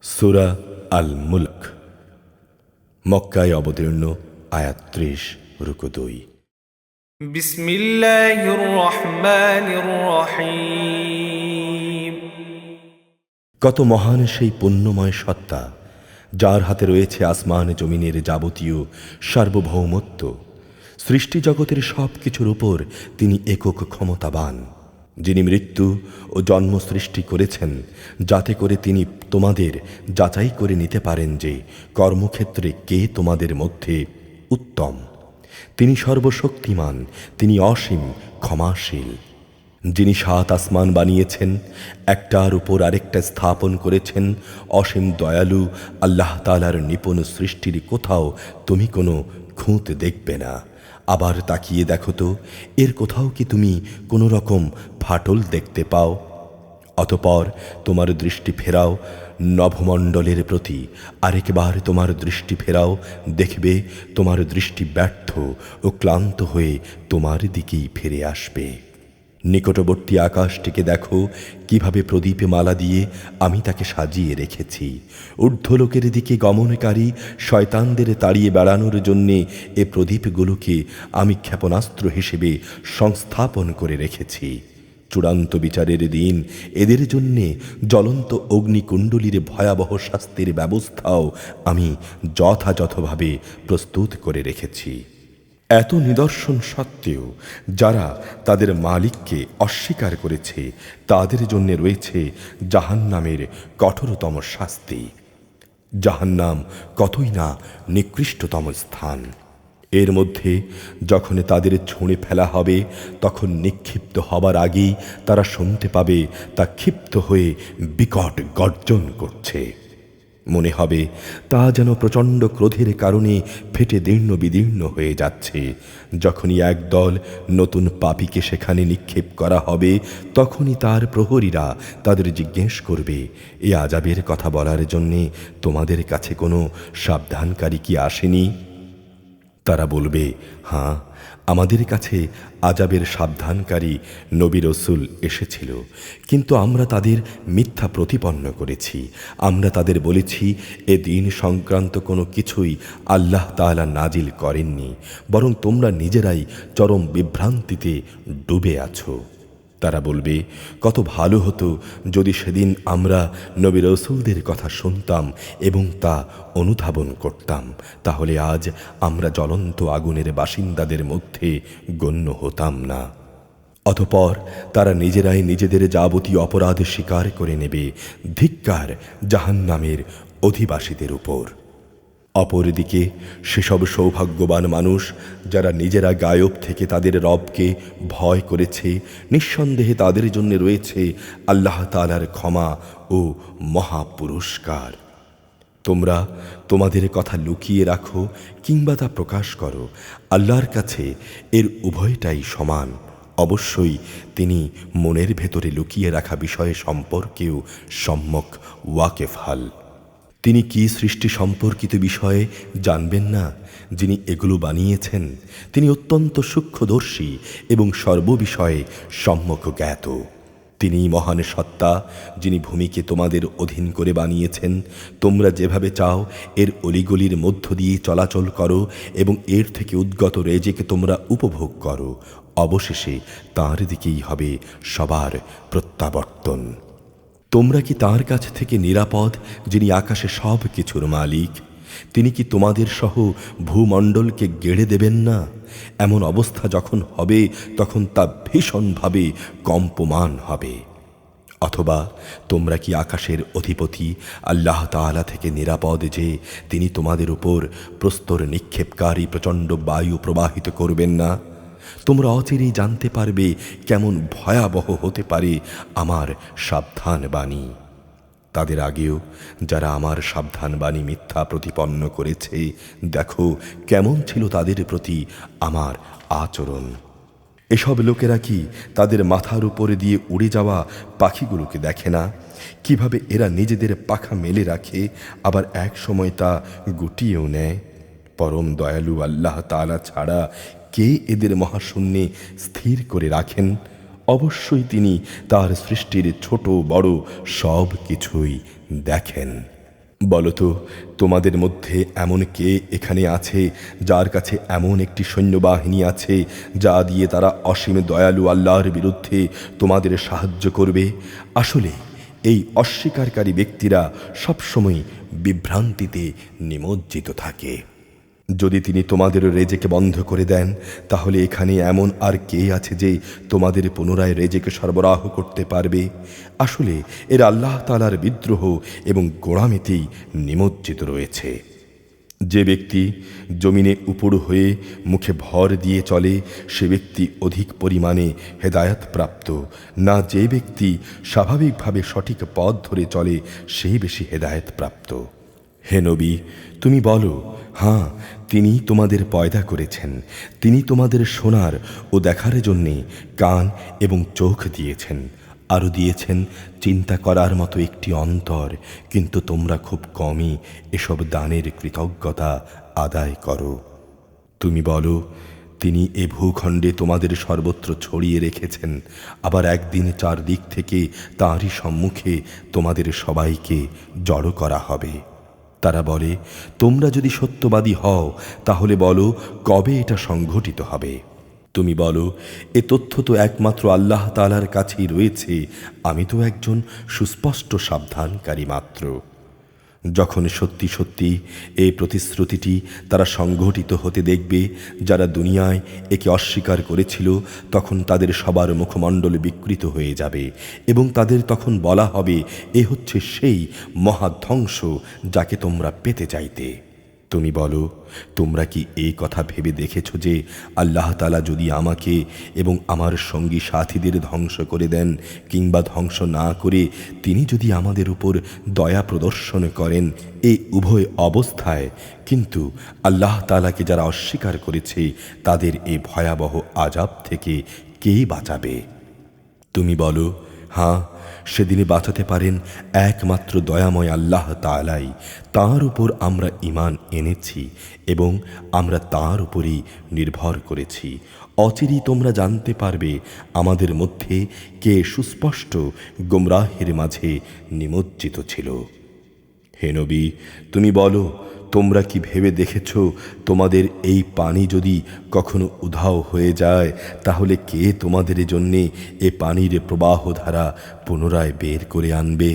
সূরা আল মুলক, মক্কায় অবতীর্ণ, আয়াত ৩০, রুকু ২। বিসমিল্লাহির রহমানির রহিম। কত মহান সেই পুণ্যময় সত্তা, যার হাতে রয়েছে আসমান জমিনের যাবতীয় সার্বভৌমত্ব। সৃষ্টি জগতের সব কিছুর উপর তিনি একক ক্ষমতাবান, যিনি মৃত্যু ও জন্ম সৃষ্টি করেছেন, যাতে করে তিনি তোমাদের যাচাই করে নিতে পারেন যে কর্মক্ষেত্রে কে তোমাদের মধ্যে উত্তম। তিনি সর্বশক্তিমান, তিনি অসীম ক্ষমাশীল। যিনি ৭ আসমান বানিয়েছেন, একটার উপর আরেকটা স্থাপন করেছেন, অসীম দয়ালু আল্লাহ তাআলার নিপুণ সৃষ্টির কোথাও তুমি কোনো খুঁত দেখবে না। আবার তাকিয়ে দেখো তো, এর কোথাও কি তুমি কোনো রকম ফাটল দেখতে পাও? অতঃপর তোমার দৃষ্টি ফেরাও নভমণ্ডলের প্রতি, আরেকবার তোমার দৃষ্টি ফেরাও, দেখবে তোমার দৃষ্টি ব্যর্থ ও ক্লান্ত হয়ে তোমার দিকেই ফিরে আসবে। নিকটবর্তী আকাশটিকে দেখো, কিভাবে প্রদীপে মালা দিয়ে আমি তাকে সাজিয়ে রেখেছি। ঊর্ধ্বলোকের দিকে গমনকারী শয়তানদের তাড়িয়ে বেড়ানোর জন্যে এ প্রদীপগুলোকে আমি ক্ষেপণাস্ত্র হিসেবে সংস্থাপন করে রেখেছি। চূড়ান্ত বিচারের দিন এদের জন্যে জ্বলন্ত অগ্নিকুণ্ডলীর ভয়াবহ শাস্তির ব্যবস্থাও আমি যথাযথভাবে প্রস্তুত করে রেখেছি। এত নিদর্শন সত্ত্বেও যারা তাদের মালিককে অস্বীকার করেছে, তাদের জন্য রয়েছে জাহান্নামের কঠোরতম শাস্তি। জাহান্নাম কতই না নিকৃষ্টতম স্থান। এর মধ্যে যখন তাদের ছুঁড়ে ফেলা হবে, তখন নিক্ষিপ্ত হবার আগেই তারা শুনতে পাবে তা ক্ষিপ্ত হয়ে বিকট গর্জন করছে। মনে হবে তা যেন প্রচণ্ড ক্রোধের কারণে ফেটে দীর্ণ বিদীর্ণ হয়ে যাচ্ছে। যখনই একদল নতুন পাপীকে সেখানে নিক্ষেপ করা হবে, তখনই তার প্রহরীরা তাদের জিজ্ঞেস করবে, এ আযাবের কথা বলার জন্যে তোমাদের কাছে কোনো সাবধানকারী কি আসেনি? তারা বলবে, হ্যাঁ, আমাদের কাছে আযাবের সাবধানকারী নবী রাসূল এসেছিল, কিন্তু আমরা তাদের মিথ্যা প্রতিপন্ন করেছি। আমরা তাদের বলেছি, এ দিন সংক্রান্ত কোনো কিছুই আল্লাহ তাআলা নাজিল করেননি, বরং তোমরা নিজেরাই চরম বিভ্রান্তিতে ডুবে আছো। তারা বলবে, কত ভালো হতো যদি সেদিন আমরা নবী রাসূলদের কথা শুনতাম এবং তা অনুধাবন করতাম, তাহলে আজ আমরা জ্বলন্ত আগুনের বাসিন্দাদের মধ্যে গণ্য হতাম না। অতঃপর তারা নিজেরাই নিজেদের যাবতীয় অপরাধ স্বীকার করে নেবে। ধিক্কার জাহান্নামের অধিবাসীদের উপর। অপরদিকে সেসব সৌভাগ্যবান মানুষ যারা নিজেরা গায়ব থেকে তাদের রবকে ভয় করেছে, নিঃসন্দেহে তাদের জন্য রয়েছে আল্লাহ তাআলার ক্ষমা ও মহা পুরস্কার। তোমরা তোমাদের কথা লুকিয়ে রাখো কিংবা তা প্রকাশ করো, আল্লাহর কাছে এর উভয়টাই সমান। অবশ্যই তিনি মনের ভেতরে লুকিয়ে রাখা বিষয় সম্পর্কেও সম্যক ওয়াকেফহাল। তিনি কি সৃষ্টি সম্পর্কিত বিষয়ে জানবেন না? যিনি এগুলো বানিয়েছেন, তিনি অত্যন্ত সূক্ষ্মদর্শী এবং সর্ববিষয়ে সম্যক জ্ঞাত। তিনি মহান সত্তা, যিনি ভূমিকে তোমাদের অধীন করে বানিয়েছেন। তোমরা যেভাবে চাও এর অলিগলির মধ্য দিয়ে চলাচল করো এবং এর থেকে উদ্গত রেজেকে তোমরা উপভোগ করো। অবশেষে তাঁর দিকেই হবে সবার প্রত্যাবর্তন। তোমরা কি তাঁর কাছ থেকে নিরাপদ, যিনি আকাশে সব কিছুর মালিক? তিনি কি তোমাদের সহ ভূমণ্ডলকে গেড়ে দেবেন না? এমন অবস্থা যখন হবে, তখন তা ভীষণভাবে কম্পমান হবে। অথবা তোমরা কি আকাশের অধিপতি আল্লাহ তাআলা থেকে নিরাপদ যে তিনি তোমাদের উপর প্রস্তর নিক্ষেপকারী প্রচণ্ড বায়ু প্রবাহিত করবেন না? তোমরা অচিরেই জানতে পারবে কেমন ভয়াবহ হতে পারে আমার সাবধান বাণী। তাদের আগেও যারা আমার সাবধান বাণী মিথ্যা প্রতিপন্ন করেছে, দেখো কেমন ছিল তাদের প্রতি আমার আচরণ। এসব লোকেরা কি তাদের মাথার উপরে দিয়ে উড়ে যাওয়া পাখিগুলোকে দেখে না? কিভাবে এরা নিজেদের পাখা মেলে রাখে, আবার এক সময় তা গুটিয়েও নেয়। পরম দয়ালু আল্লাহ তাআলা ছাড়া কে এদের মহাশূন্যে স্থির করে রাখেন? অবশ্যই তিনি তার সৃষ্টির ছোট বড় সব কিছুই দেখেন। বলতো, তোমাদের মধ্যে এমন কে এখানে আছে যার কাছে এমন একটি সৈন্যবাহিনী আছে যা দিয়ে তারা অসীম দয়ালু আল্লাহর বিরুদ্ধে তোমাদের সাহায্য করবে? আসলে এই অস্বীকারী ব্যক্তিরা সবসময় বিভ্রান্তিতে নিমজ্জিত থাকে। যদি তিনি তোমাদের রেজেকে বন্ধ করে দেন, তাহলে এখানে এমন আর কে আছে যে তোমাদের পুনরায় রেজেকে সরবরাহ করতে পারবে? আসলে এরা আল্লাহ তাআলার বিদ্রোহ এবং গোঁড়ামিতেই নিমজ্জিত রয়েছে। যে ব্যক্তি জমিনে উপড় হয়ে মুখে ভর দিয়ে চলে, সে ব্যক্তি অধিক পরিমাণে হেদায়াত প্রাপ্ত, না যে ব্যক্তি স্বাভাবিকভাবে সঠিক পথ ধরে চলে সে বেশি হেদায়েত প্রাপ্ত। হে নবী, তুমি বলো, হ্যাঁ, তিনি তোমাদের পয়দা করেছেন। তিনি তোমাদের শোনার ও দেখার জন্যে কান এবং চোখ দিয়েছেন, আরও দিয়েছেন চিন্তা করার মতো একটি অন্তর, কিন্তু তোমরা খুব কমই এসব দানের কৃতজ্ঞতা আদায় করো। তুমি বলো, তিনি এ ভূখণ্ডে তোমাদের সর্বত্র ছড়িয়ে রেখেছেন, আবার একদিন চারদিক থেকে তাঁরই সম্মুখে তোমাদের সবাইকে জড়ো করা হবে। তারা বলে, তোমরা যদি সত্যবাদী হও তাহলে বলো কবে এটা সংঘটিত হবে। তুমি বলো, এ তথ্য তো একমাত্র আল্লাহ তাআলার কাছেই রয়েছে, আমি তো একজন সুস্পষ্ট সাবধানকারী মাত্র। যখন সত্যি সত্যি এই প্রতিশ্রুতিটি তারা সংঘটিত হতে দেখবে যারা দুনিয়ায় একে অস্বীকার করেছিল, তখন তাদের সবার মুখমণ্ডল বিকৃত হয়ে যাবে এবং তাদের তখন বলা হবে, এ হচ্ছে সেই মহাধ্বংস যাকে তোমরা পেতে চাইতে। তুমি বলো, তোমরা কি এই কথা ভেবে দেখেছ যে আল্লাহ তাআলা যদি আমাকে এবং আমার সঙ্গী সাথীদের ধ্বংস করে দেন কিংবা ধ্বংস না করে তিনি যদি আমাদের উপর দয়া প্রদর্শন করেন, এই উভয় অবস্থায় কিন্তু আল্লাহ তাআলাকে যারা অস্বীকার করেছে তাদের এই ভয়াবহ আযাব থেকে কে বাঁচাবে? তুমি বলো, হ্যাঁ, সেদিনে বাঁচাতে পারেন একমাত্র দয়াময় আল্লাহ তাআলাই। তাঁর উপর আমরা ঈমান এনেছি এবং আমরা তাঁর উপরই নির্ভর করেছি। অচিরেই তোমরা জানতে পারবে আমাদের মধ্যে কে সুস্পষ্ট গোমরাহের মাঝে নিমজ্জিত ছিল। হে নবী, তুমি বলো, তোমরা কি ভেবে দেখেছ তোমাদের এই পানি যদি কখনো উধাও হয়ে যায়, তাহলে কে তোমাদের জন্যে এ পানির প্রবাহ ধারা পুনরায় বের করে আনবে?